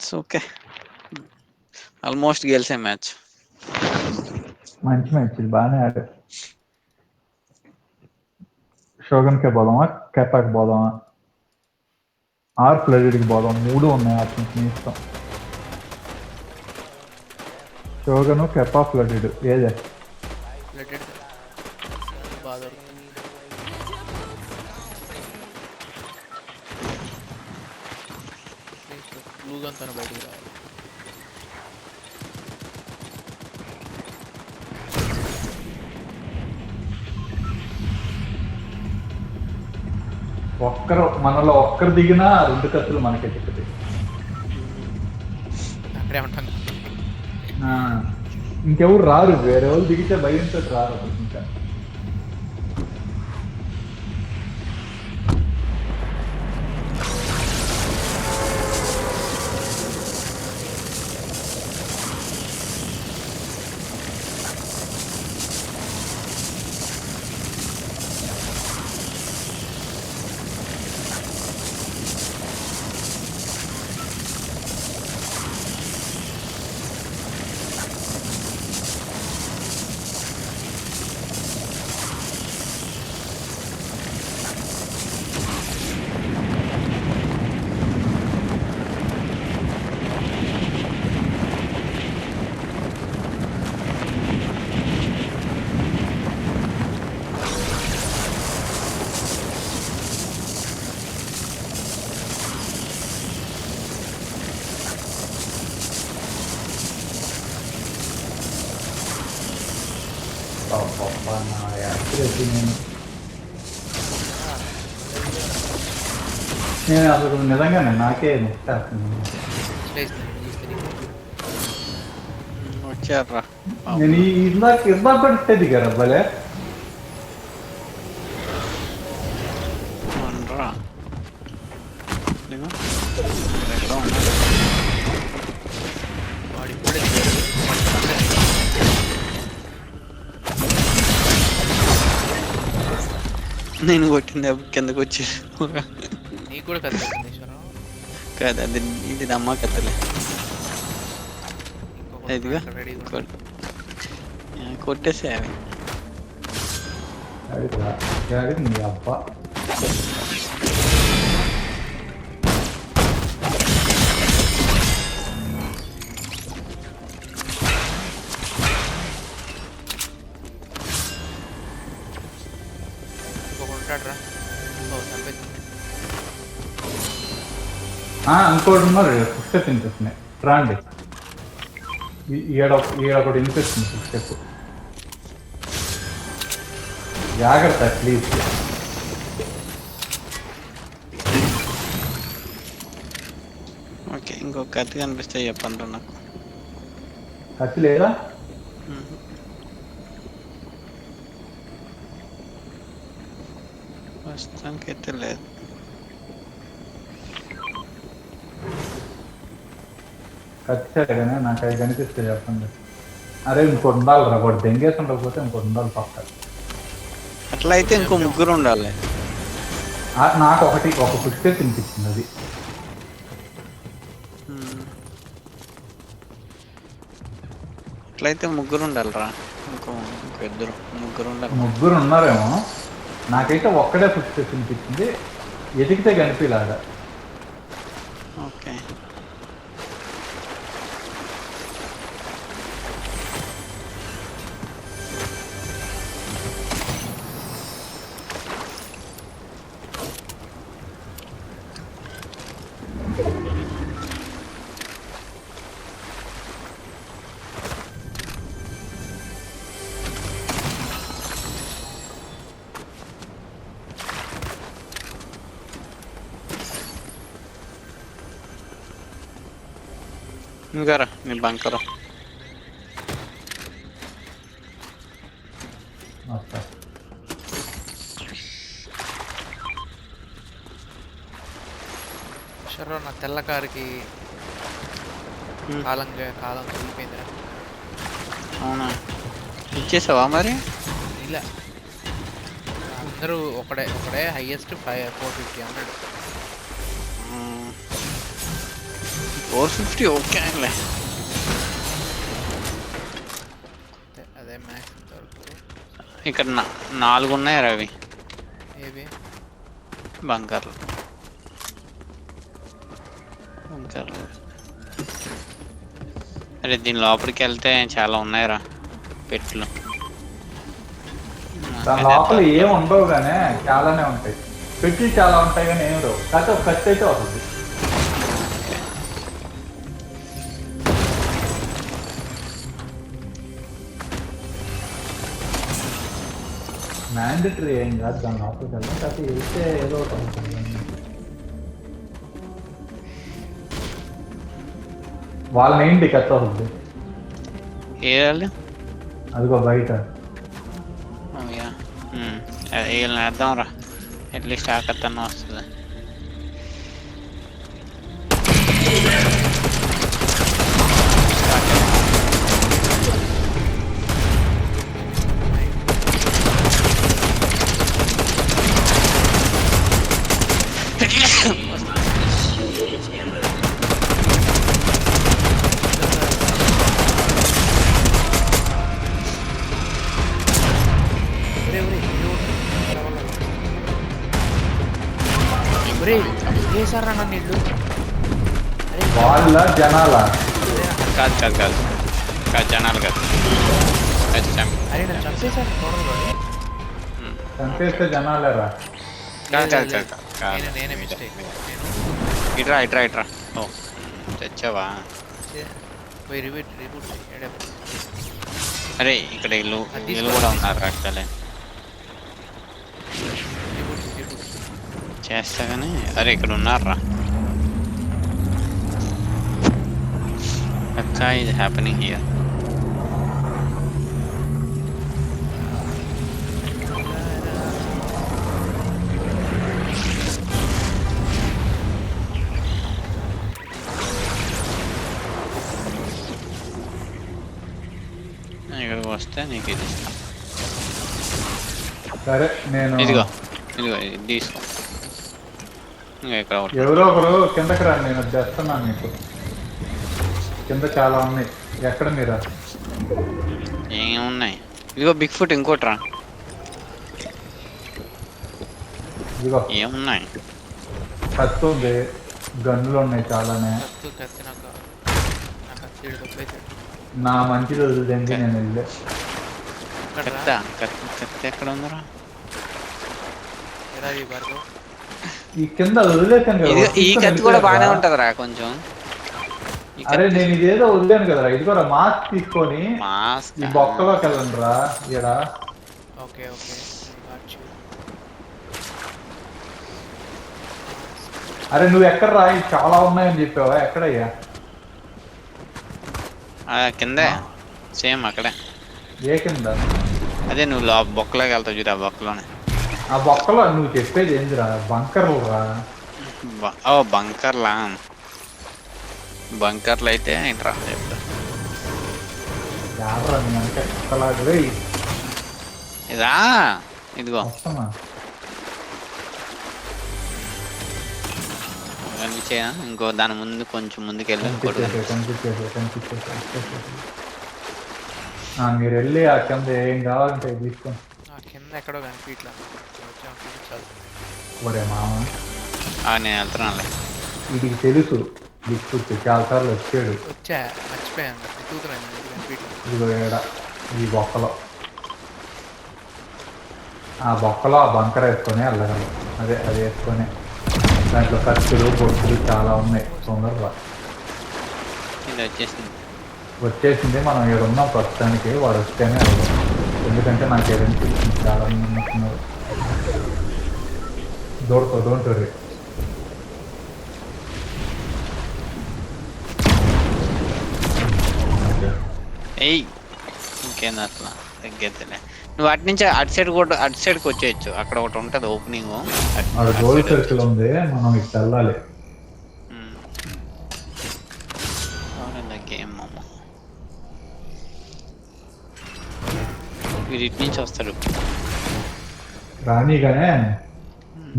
It's okay. Almost గెలిసే match. మంచి match ఇది, బాగానే ఆడారు. షోగన్కే పోదామా, కెపాకి పోదామా, ఆర్ ఫ్లడెడ్కి పోదాం? 3 ఉన్నాయి ఆప్షన్స్, మీ ఇష్టం. షోగను, కెపా, ఫ్లడెడ్ ఏదే? ఫ్లడెడ్ బాగా బ్లూగన్ తన బయటికి రావాలి. మనలో ఒక్కరు దిగినా 2 కత్తులు మనకే దిక్కుతాయి. అక్కడే ఉంటాం. ఇంకెవరు రారు, వేరే వాళ్ళు దిగితే భయంతో రారు ఇంకా. నేను అసలు నిజంగానే నాకే వచ్చారా? నేను ఇందాక పడితే దిగారు అబ్బాలే. రా వాడు ఇప్పుడే నేను కొట్టింది కిందకు వచ్చి నీకు కూడా కత్తి కాదు, అది ఇది అమ్మ కథలే. ఇదిగా కొట్టేసే అవి నీ అబ్బా. ఇంకోటి ఉన్నారు, పుస్తకం తినిపిస్తున్నాయి. రాండి, ఈడొకటి వినిపిస్తుంది పుస్తకం. జాగ్రత్త ప్లీజ్. ఓకే, ఇంకొక కత్తి కనిపిస్తే చెప్పండి నాకు. కత్తి లేదా? ప్రస్తుతానికి అయితే లేదు. ఖచ్చితంగా నాకు అది కనిపిస్తే చెప్పండి. అరే ఇంకోటి ఉండాలి రా, వాడు దెంగేసి ఉండకపోతే ఇంకోటి ఉండాలి పక్క. అట్లా అయితే ఇంకో ముగ్గురు ఉండాలి. నాకు ఒక పుస్తకం తినిపించింది అది. అట్లయితే ముగ్గురు ఉండాలిరా, ముగ్గురు ఉండాలి. ముగ్గురు ఉన్నారేమో, నాకైతే ఒక్కడే పుస్తకం తినిపించింది. ఎదిగితే కనిపించలాగా. ఓకే, ఇంకా రా నీ బంకరా. షర్రో నా తెల్ల కారుకి కాలం చూపిపోయిందిరా. అవునా, ఇచ్చేసావా మరి? ఇలా అందరూ ఒకడే హైయెస్ట్ 450 అన్నాడు. 450 ఓకే అండి. అదే మ్యాక్స్ ఇంతవరకు. ఇక్కడ 4 ఉన్నాయి రవి ఏవి బంకర్లు. అరే దీని లోపలికి వెళ్తే చాలా ఉన్నాయిరా పెట్లు. దాని లోపల ఏం ఉండవు కానీ చాలానే ఉంటాయి. పెట్టి చాలా ఉంటాయి కానీ ఏం రావు. కాకపోతే ఒక ఖర్చు అయితే వస్తుంది. మ్యాండేటరీ ఏం కాదు దాని లోపలికి వెళ్ళాం. కాకపోతే వెళ్తే ఏదో ఒకటి అవుతుంది. వాళ్ళని ఏంటి ఖర్చు అవుతుంది. ఏళ్ళు అదిగో బయట వీళ్ళని వేద్దాం రా, అట్లీస్ట్ ఆకత్తన్న వస్తుంది. చేశారా నన్ను ఇల్లు? వాళ్ళ జనాల కాదు కాదు కాదు కాదు జనాలు కాదు. అరే నన్ను చంపేశారు చూడదు. చంపేస్తే జనాలేరా. కాదు కాదు కాదు కాదు నేనే మిస్టేక్. నేను ఇట్రా ఇట్రా ఇట్రా. ఓ తెచ్చావా? పోయి రిపీట్ రిపీట్ అరే ఇక్కడ ఇల్లు కూడా ఉన్నారు యాక్చువల్లీ. చేస్తా కానీ అరే ఇక్కడ ఉన్నారా అక్క. ఇది హ్యాపెనింగ్ హియర్. ఇక్కడికి వస్తే నీకు ఇది ఇస్తాను. సరే నేను ఇదిగో ఇదిగో ఇది తీసుకో. ఇంకా ఇక్కడ ఎవరో ఒకరు కిందకి రండి, నేను తెస్తున్నాను మీకు. కింద చాలా ఉన్నాయి. ఎక్కడ మీరా? ఏమున్నాయి? ఇదిగో బిగ్ ఫుట్ ఇంకోటి రా. ఇదిగో ఏమున్నాయి? కత్తి ఉంది, గన్నులు ఉన్నాయి చాలానే. కత్తి నాకు నా మంచి రోజులు ఏంటి నేను వెళ్ళే. కత్తి ఎక్కడ ఉందరా? ఈ కింద వదిలేసాను కదా. ఈ కత్తి కూడా బాగానే ఉంటదిరా కొంచెం. అరే నేను ఇదేదో వదిలేను కదరా. ఇది కూడా మాస్క్ తీసుకొని ఈ బొక్కలోకి వెళ్ళండి రా. ఇక్కడ అరే నువ్వు ఎక్కడ రా? ఇది చాలా ఉన్నాయని చెప్పావా? ఎక్కడయ్యా? కిందే సేమ్ అక్కడే. ఏ కింద? అదే నువ్వు బొక్కలోకి వెళ్తావు చూడు, ఆ బొక్కలోనే. ఆ బొక్కలో నువ్వు చెప్పేది ఏందిరా? బంకర్లు రా. ఓ బంకర్లా? బంకర్లు అయితే ఏంట్రా చెప్తా. ఇదా ఇదిగో కనిపించేయా? ఇంకో దాని ముందు కొంచెం ముందుకు వెళ్ళి మీరు వెళ్ళి ఆ కింద ఏం కావాలంటే తీసుకోండి. కింద ఎక్కడో కనిపించట్లా. ఒరే మామ నేను వెళ్తున్నానులే. వీడికి తెలుసు దిక్కు చాలా సార్లు వచ్చాడు. వచ్చా మర్చిపోయాను. ఇదిగో ఏడ ఈ బొక్కలో, ఆ బొక్కలో ఆ బంకర్ వేసుకొని వెళ్ళగలం. అదే అది వేసుకొని దాంట్లో ఖర్చులు బొట్టులు చాలా ఉన్నాయి. తొందరగా వచ్చేసింది. మనం ఇక్కడ ఉన్నాం ప్రస్తుతానికి. వాడు వస్తేనే వెళ్దాం. ఎందుకంటే నాకు ఏదైనా తెలిసింది. చాలా మంది ఉన్నట్టున్నారు. Don't worry. ఏయ్ ఇంకేంది అట్లా తగ్గేద్దులే. నువ్వు అటు నుంచి అటు సైడ్ కూడా అటు సైడ్కి వచ్చేయచ్చు. అక్కడ ఒకటి ఉంటుంది ఓపెనింగ్. గోల్ సర్కిల్ ఉంది, మనం ఇటు వెళ్ళాలి. గేమ్ వీరి ఇటు నుంచి వస్తాడు. రానీగానే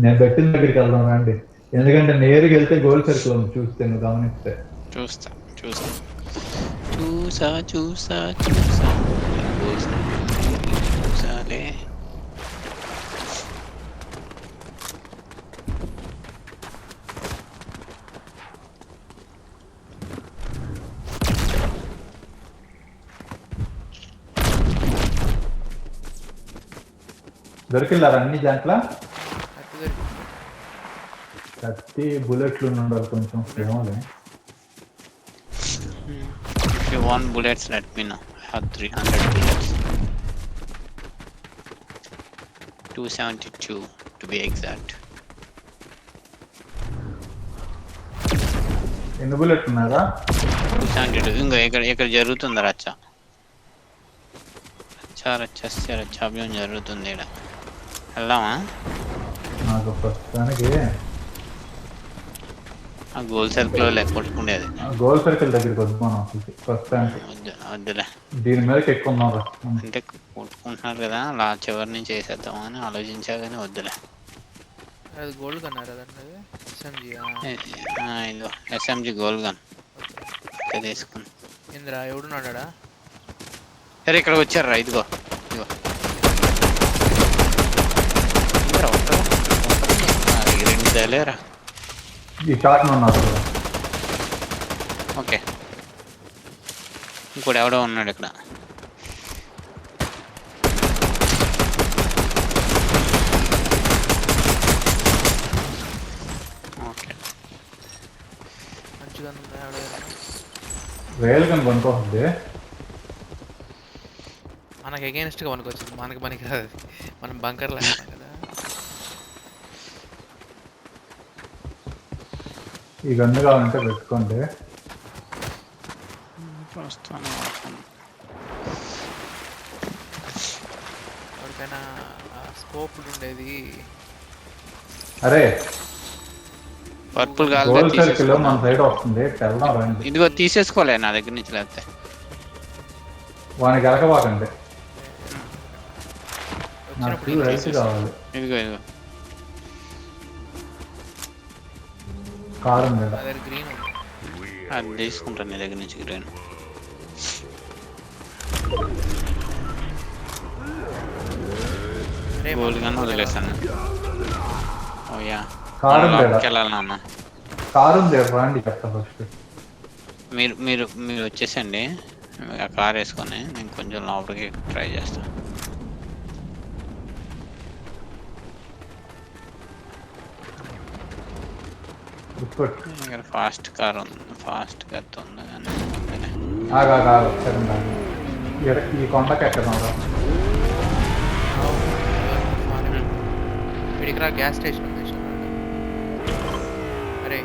నేను పెట్టిన దగ్గరికి వెళ్దాం రండి. ఎందుకంటే నేరుగా వెళ్తే గోల్ సర్కిల్ ఉంది చూస్తే, నువ్వు గమనిస్తే. చూస్తా చూస్తా చూసా చూసా చూసా చూసాలే. దొరికిల్లారా అన్ని దాంట్లో కత్తి దొరికింది. కత్తి బుల్లెట్లు ఉండాలి కొంచెం ఏమోలే. If you want bullets, let me know. I have 300 bullets. 272 to be exact. ఎన్ని బుల్లెట్లు ఉన్నారా? 272. ఇంకా ఇక్కడ జరుగుతుంది రచ్చ. రచ్చ అభ్యం జరుగుతుంది ఇక్కడ. వెళ్దామా? నాకు ప్రస్తుతానికి ఆ గోల్ సర్కిల్ లో కొట్టుకునేది. గోల్ సర్కిల్ దగ్గరికి వద్దు మనం అసలు ప్రస్తుతానికి. వద్దులే, దీని మీదకి ఎక్కువ ఉన్నాం రా. అంటే కొట్టుకుంటున్నారు కదా, అలా చివరి నుంచి వేసేద్దామని ఆలోచించా కానీ వద్దులే. అది గోల్డ్ కన్నారు అదండి, అది SMG. ఇదో SMG గోల్ గన్ తీసుకుని. ఇంద్రా ఎవడు నాడా? సరే ఇక్కడ వచ్చారు రా. ఇదిగో ఇదిగో రెండు తేలేరా. ఈ షాట్ ఉన్నారు. ఓకే, ఇంకోటి ఎవడో ఉన్నాడు ఇక్కడ. ఓకే, మంచిగా ఉందా? రేల్ గన్ కొనుక్కోండి. మనకి అగేన్స్ట్గా మనకు వచ్చింది, మనకి పనికి రాదు. మనం బంకర్లు వేస్తాం కదా. ఈ గన్ను కావాలంటే పెట్టుకోండి. ఎవరికైనా స్కోప్ ఉండేది. అరే పర్పుల్ గోల్ సర్కిల్ మన సైడ్ వస్తుంది, వెళ్దాం రండి. ఇదిగో తీసేసుకోలే నా దగ్గర నుంచి, లేకపోతే వానికి ఎలకబాకండి. నాకు వచ్చినప్పుడు రైస్ కావాలి. ఇదిగో ఇదిగో కారు ఉంది నా ఈడ. దగ్గర గ్రీన్ ఉంది. అది తీసుకుంటాను నీ దగ్గర నుంచి గ్రీన్. గోల్డ్ గన్ వదిలేసాను. ఓయా, కారు ఉంది ఈడ. వెళ్ళాలి నాన్న. కారు ఉంది ఈడ, రండి చెప్తా ఫస్ట్. మీరు మీరు మీరు వచ్చేసండి, ఆ కార్ వేసుకొని నేను కొంచెం లోపలికి ట్రై చేస్తాను. ఇక్కడ ఫాస్ట్ కార్ ఉంది, ఫాస్ట్ కత్ ఉంది కానీ ఆగు సరే. ఈ కొండకి ఎక్కదాం రా. ఇక్కడ గ్యాస్ స్టేషన్ ఉంది. అరే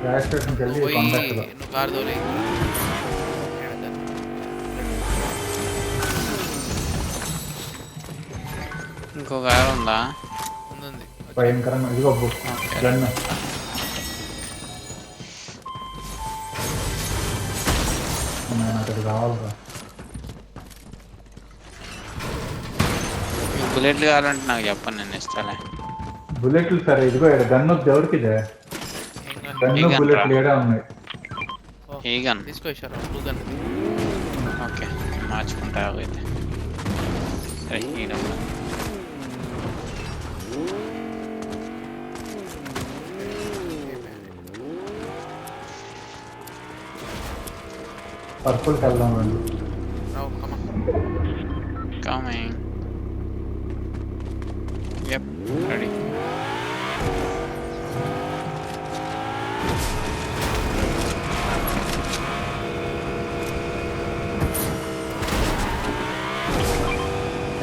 గ్యాస్ స్టేషన్కి వెళ్ళి ఈ పోయి కొండ ఎక్కుదాం. నువ్వు కారు తోలే. ఇంకో కార్ ఉందా? ఉంది. భయంకరంగా ఇదిగో బుక్ గన్ను. నాకు అది కావాలిరా. బుల్లెట్లు కావాలంటే నాకు చెప్పండి, నేను ఇస్తాలే. బుల్లెట్లు సరే ఇదిగో ఇక్కడ గన్ను ఎవరికి ఇదే గన్ను బుల్లెట్లు ఏడా ఉన్నాయి. ఏ గన్? తీసుకో టూ గన్. ఓకే, మార్చుకుంటా అయితే. సరే ఈ నెంబర్ పర్పుల్కి వెళ్దాం రండి. రావు కమా. coming. Yep, ready.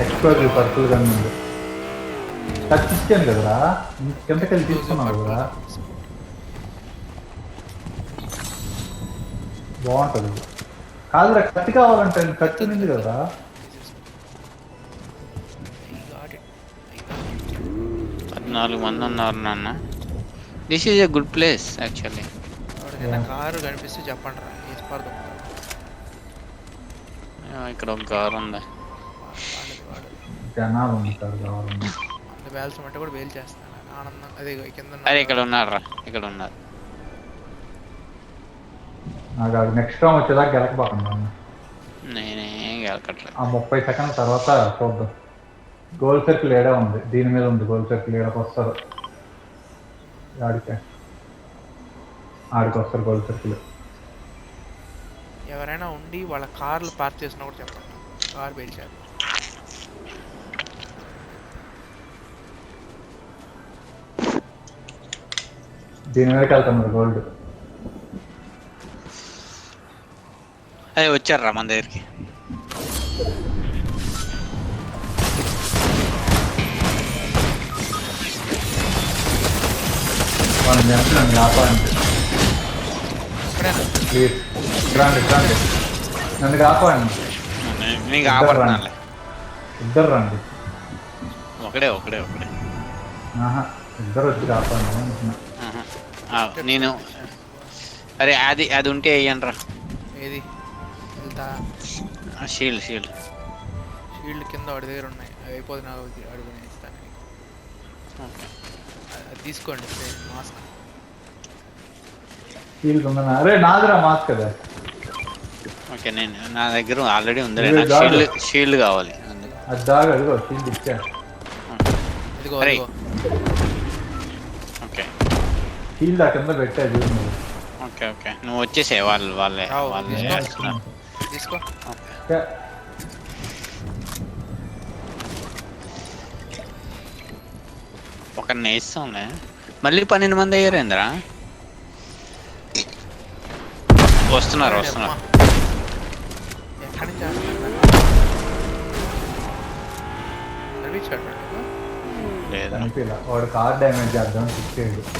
Explosive purple gun ఉంది. టచ్ ఇచ్చాను కదరా, కిందకెళ్ళి తీసుకున్నావు కదా, బాగుంటుంది. కాదురా కత్తి కావాలంటే కత్తి ఉంది కదా. 14 మంది ఉన్నారు నాన్న. This is a good place actually. ఎవరికైనా కారు కనిపిస్తే చెప్పండి రా, ఏసి పడదాం. ఇక్కడ ఒక కార్ ఉంది. వాడు జనాలు ఉంటారు కావాలన్నా. అంత వేల్సం అంటే కూడా వేలు చేస్తాను ఆనందం. అదే కింద అరే ఇక్కడ ఉన్నారు రా, ఇక్కడ ఉన్నారు. నాకు అది నెక్స్ట్ టైం వచ్చేదాకా గెలకపోకుండా నేనేం గెలకట్లేదు. ఆ 30 సెకండ్ల తర్వాత చూద్దాం. గోల్ సర్కిల్ ఏడా ఉంది, దీని మీద ఉంది గోల్ సర్కిల్. ఏడకి వస్తారు, ఆడికి వస్తారు గోల్ సర్కిల్. ఎవరైనా ఉండి వాళ్ళ కార్లు పార్క్ చేసినా కూడా చెప్పండి, కార్ పేల్చారు. దీని మీదకి వెళ్తున్నారు గోల్డ్. అదే వచ్చారా మన దగ్గరికి. వాళ్ళని చంపినండి కాపాడండి ఎక్కడైనా ప్లీజ్. రండి రండి, నన్ను కాపాడండి. నీకు ఆపడుతున్నాలే. ఇద్దరు రండి. ఒకడే ఒకడే ఒకడే. ఆహా, ఇద్దరు వచ్చి కాపాడండి అంటున్నా. నేను అరే అది అది ఉంటే వేయండి రా. ఏది వెళ్తా షీల్డ్ షీల్డ్ షీల్డ్ కింద వాడి దగ్గర ఉన్నాయి, అవి అయిపోతే నాకు అడుగుని ఇస్తాను. ఓకే అది తీసుకోండి మాస్క్. ఫీల్డ్ ఉందన్నా. అరే నాదిరా మాస్క్ కదా. ఓకే నేను నా దగ్గర ఆల్రెడీ ఉంది. ఇదిగో నాకు దాగు. షీల్డ్ షీల్డ్ కావాలి అందుకు. అది దాగా అదిగో ఫీల్డ్ ఇచ్చా. ఇదిగో అరే. ఇదిగో. ఓకే ఫీల్డ్ ఆ కింద పెట్టా చూడు నువ్వు. ఓకే ఓకే నువ్వు వచ్చేసే వాళ్ళే రావు, వాళ్ళే తీసుకో. వేస్తున్నారు. తీసుకో. Okay okay. ఒకరిని వేస్తాంలే. మళ్ళీ 12 మంది అయ్యారేంద్రా. వస్తున్నారు వస్తున్నారు. ఎక్కడి నుంచి నడిపించాడు నీకు? లేదా చనిపోయిలా వాడు కార్ డ్యామేజ్ చేద్దాం ఫిక్స్.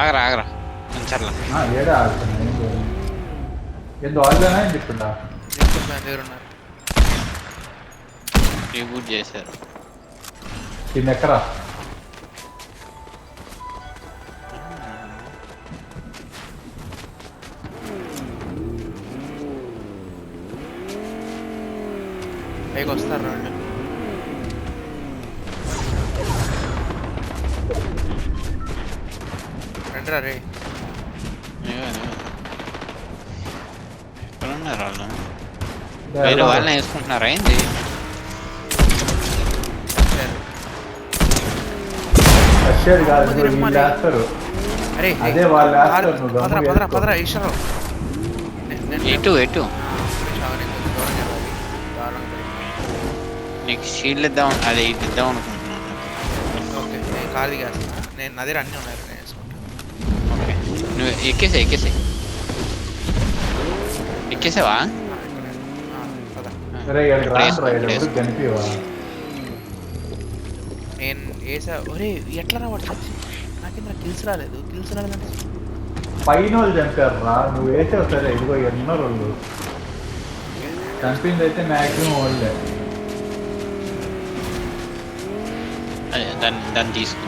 ఆగరా ఆగరా సర్లా. ఏడా ఆడుతున్నా ఏందో వాళ్ళేనా ఏం చెప్తుందా. తీసుకొని మన దగ్గర ఉన్నారు. రీబూట్ చేశారు. దీన్ని ఎక్కరా. పైకి వస్తారు వాళ్ళు. రండిరా రే. ఎక్కడున్నారు వాళ్ళు? వేరే వాళ్ళని వేసుకుంటున్నారా ఏంది? వచ్చేది కాదు, వీళ్ళు వేస్తారు. అరే అదే వాళ్ళు వేస్తారు, నువ్వు పదరా గమ్మున పదరా వేసుకో. పదరా ఈశ్వరరావు. ఎటు ఎటు దారుణంగా నీకు షీల్డ్ ఇద్దాం, అదే ఇది ఇద్దాం అనుకుంటున్నాను. ఓకే నేను కార్ దిగేస్తున్నా. నేను నా దగ్గర అన్నీ ఉన్నాయి, నేను వేసుకుంటాను. ఓకే నువ్వు ఎక్కేసాయి ఎక్కేసావా? పద. సరే ఇక్కడికి రాను రా, ఎవరు కనిపివా. నేను వేసా. ఒరే ఎట్లా రావడం నాకేంద్ర కిల్స్ రాలేదంటే పైన వాళ్ళు చంపారు రా, నువ్వు వేసావు. సరే ఇదిగో ఎన్నో రోజులు చంపింది అయితే మ్యాక్సిమం వాళ్ళే. అదే దాన్ని తీసుకు.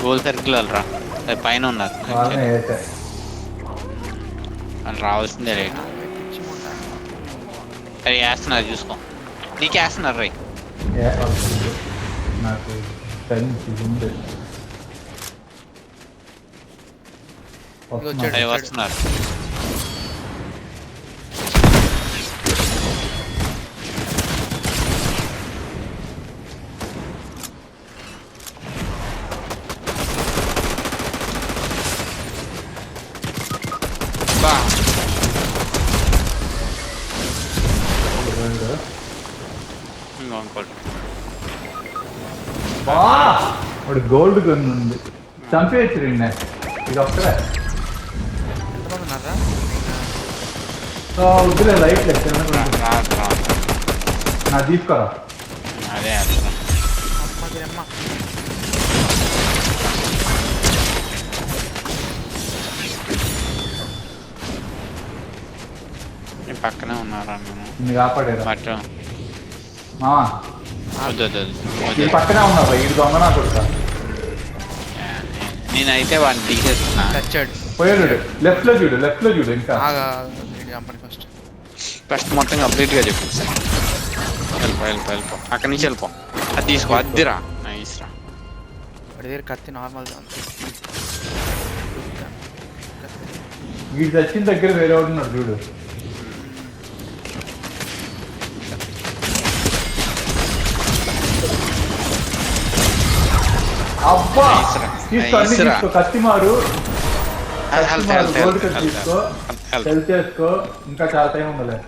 గోల్ సర్కిల్ వాళ్ళు రా, అది పైన ఉన్నారు. వాళ్ళనే వేసా. వాళ్ళు రావాల్సిందే రేట్. పిచ్చి ముందా. అది వేస్తున్నారు చూసుకో. నీకు వేస్తున్నారు రే. నాకు టెన్స్ ఉంది. వచ్చాడు. అది వస్తున్నారు. బా ఇంకోటి వాడు గోల్డ్ గన్ ఉంది, చంపేసి నిన్న. ఇది ఒక్కడే ఎంతమంది ఉన్నారా? వద్దులే, లైట్ లేదు. రాదు నా తీసుకోరా. అదే అసలు అమ్మకి అమ్మ. నీ పక్కనే ఉన్నారా నేను నిన్ను కాపాడేరా బట్ మావా. వద్దు ఈ పక్కనే ఉన్నారా, ఇది దొంగ నా కొడుక. నేనైతే వాడిని తీసేస్తున్నా. చచ్చాడు. పోయాడు. లెఫ్ట్ లో చూడు ఇంకా. ఆగా చంపండి ఫస్ట్. ఫస్ట్ మొత్తం కంప్లీట్గా చెప్పు సార్. వెళ్ళిపో అక్కడి నుంచి వెళ్ళిపో. అది తీసుకో. అద్దిరా నైస్ రా. వాడి దగ్గర కత్తి నార్మల్ వీడు చచ్చిన దగ్గర వేరే వాడు ఉన్నాడు చూడు. అబ్బా తీసుకో, అన్ని తీసుకో. కత్తి మారు, గోల్డ్ కత్తి తీసుకో, హెల్త్ చేసుకో. ఇంకా చాలా టైం ఉండలే.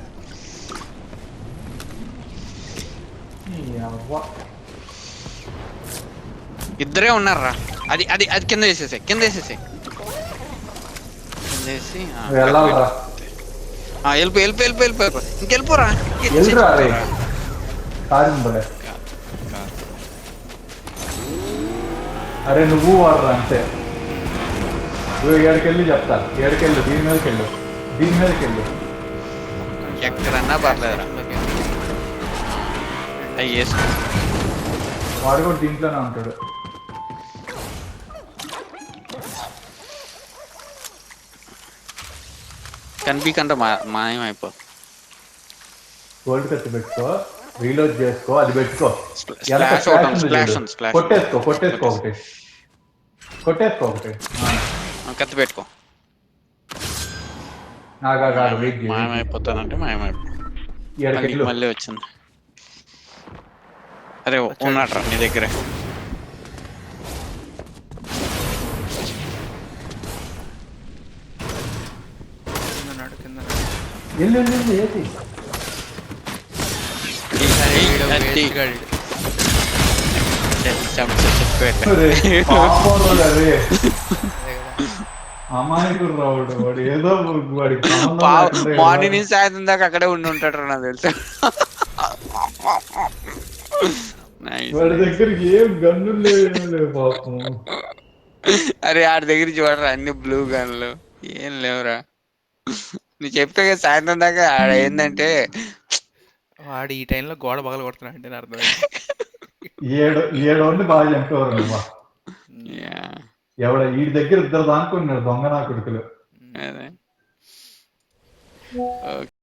ఇద్దరే ఉన్నారా. అది అది అది కింద వేసేసి వెళ్ళాలరా. వెళ్ళిపో ఇంకెళ్ళిపోరా. వెళ్ళరా రే కారు ఉండలే. అరే నువ్వు వాడరా అంతే. నువ్వు ఏడుకెళ్ళి చెప్తా. ఏడుకెళ్ళు, దీని మీదకి వెళ్ళు. ఎక్కడన్నా పర్లేదురా. అవి వేసుకో. వాడు కూడా దీంట్లోనే ఉంటాడు. కనిపించకుండా మాయమైపో. గోల్డ్ కత్తి పెట్టుకో, రీలోడ్ చేసుకో, అది పెట్టుకో. కొట్టేసుకో ఒకటి. కత్తి పెట్టుకో. మాయమైపోతానంటే మళ్ళీ వచ్చింది. అరే ఉన్నాడ్రా నీ దగ్గరే. మార్నింగ్ నుంచి సాయంత్రం దాకా అక్కడే ఉంటాడు నాకు తెలుసు. వాడి దగ్గరికి ఏం గన్ను లేవు పాపం. అరే ఆడి దగ్గర చూడరా అన్ని బ్లూ గన్లు ఏం లేవురా. నువ్వు చెప్తే కదా సాయంత్రం దాకా ఆడ ఏంటంటే వాడు ఈ టైంలో గోడ పగల కొడుతున్నాడు అంటే అర్థం. ఏడు బాగా చంపేవారు. ఎవడ వీడి దగ్గర ఇద్దరు దానుకున్నాడు దొంగ నా కొడుకులు.